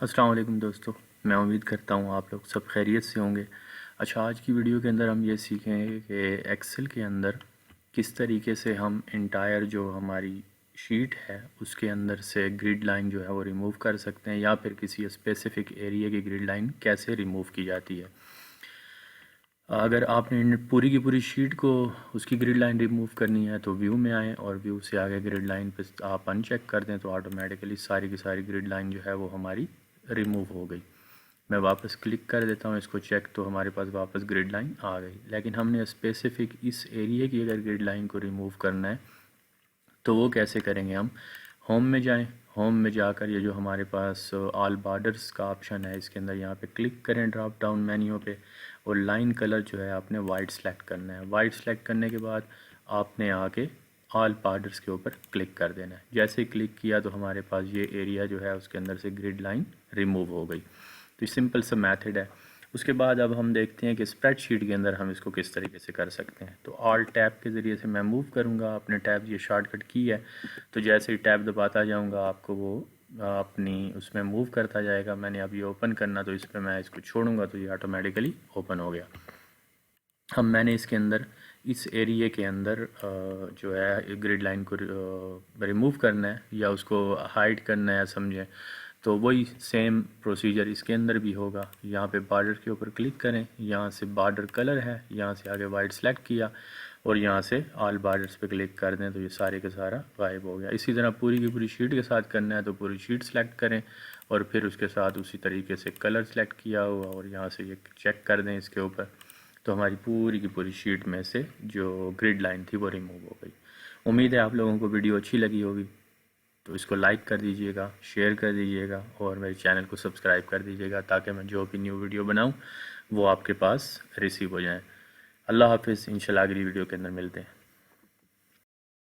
السلام علیکم دوستو، میں امید کرتا ہوں آپ لوگ سب خیریت سے ہوں گے۔ اچھا، آج کی ویڈیو کے اندر ہم یہ سیکھیں گے کہ ایکسل کے اندر کس طریقے سے ہم انٹائر جو ہماری شیٹ ہے اس کے اندر سے گریڈ لائن جو ہے وہ ریموو کر سکتے ہیں، یا پھر کسی اسپیسیفک ایریا کی گریڈ لائن کیسے ریموو کی جاتی ہے۔ اگر آپ نے پوری کی پوری شیٹ کو اس کی گریڈ لائن ریموو کرنی ہے تو ویو میں آئیں، اور ویو سے آگے گریڈ لائن پہ آپ ان چیک کر دیں تو آٹومیٹیکلی ساری کی ساری گریڈ لائن جو ہے وہ ہماری ریموو ہو گئی۔ میں واپس کلک کر دیتا ہوں اس کو چیک، تو ہمارے پاس واپس گریڈ لائن آ گئی۔ لیکن ہم نے اسپیسیفک اس ایریا کی اگر گریڈ لائن کو ریموو کرنا ہے تو وہ کیسے کریں گے؟ ہم ہوم میں جائیں، ہوم میں جا کر یہ جو ہمارے پاس آل بارڈرز کا آپشن ہے اس کے اندر یہاں پہ کلک کریں ڈراپ ڈاؤن مینیو پہ، اور لائن کلر جو ہے آپ نے وائٹ سلیکٹ کرنا ہے۔ وائٹ سلیکٹ کرنے کے بعد آپ نے آ کے آل بارڈرز کے اوپر کلک کر دینا ہے۔ جیسے کلک کیا تو ہمارے پاس یہ ایریا جو ہے اس کے اندر سے گریڈ لائن ریموو ہو گئی۔ تو یہ سمپل سا میتھڈ ہے۔ اس کے بعد اب ہم دیکھتے ہیں کہ اسپریڈ شیٹ کے اندر ہم اس کو کس طریقے سے کر سکتے ہیں۔ تو آل ٹیب کے ذریعے سے میں موو کروں گا، اپنے ٹیب یہ شارٹ کٹ کی ہے، تو جیسے ہی ٹیب دباتا جاؤں گا آپ کو وہ اپنی اس میں موو کرتا جائے گا۔ میں نے اب یہ اوپن کرنا، تو اس پہ میں اس کو چھوڑوں گا تو یہ آٹومیٹیکلی اوپن ہو گیا۔ اب میں نے اس کے اندر اس ایریے کے اندر جو ہے گریڈ لائن کو ریموو کرنا ہے یا اس کو ہائڈ کرنا ہے سمجھیں، تو وہی سیم پروسیجر اس کے اندر بھی ہوگا۔ یہاں پہ بارڈر کے اوپر کلک کریں، یہاں سے بارڈر کلر ہے، یہاں سے آگے وائٹ سلیکٹ کیا اور یہاں سے آل بارڈرز پہ کلک کر دیں تو یہ سارے کا سارا غائب ہو گیا۔ اسی طرح پوری کی پوری شیٹ کے ساتھ کرنا ہے تو پوری شیٹ سلیکٹ کریں اور پھر اس کے ساتھ اسی طریقے سے کلر سلیکٹ کیا ہوا اور یہاں سے یہ چیک کر دیں اس کے اوپر، تو ہماری پوری کی پوری شیٹ میں سے جو گریڈ لائن تھی وہ ریموو ہو گئی۔ امید ہے آپ لوگوں کو ویڈیو اچھی لگی ہوگی، تو اس کو لائک کر دیجئے گا، شیئر کر دیجئے گا اور میرے چینل کو سبسکرائب کر دیجئے گا تاکہ میں جو بھی نیو ویڈیو بناؤں وہ آپ کے پاس ریسیو ہو جائیں۔ اللہ حافظ، انشاءاللہ اگلی ویڈیو کے اندر ملتے ہیں۔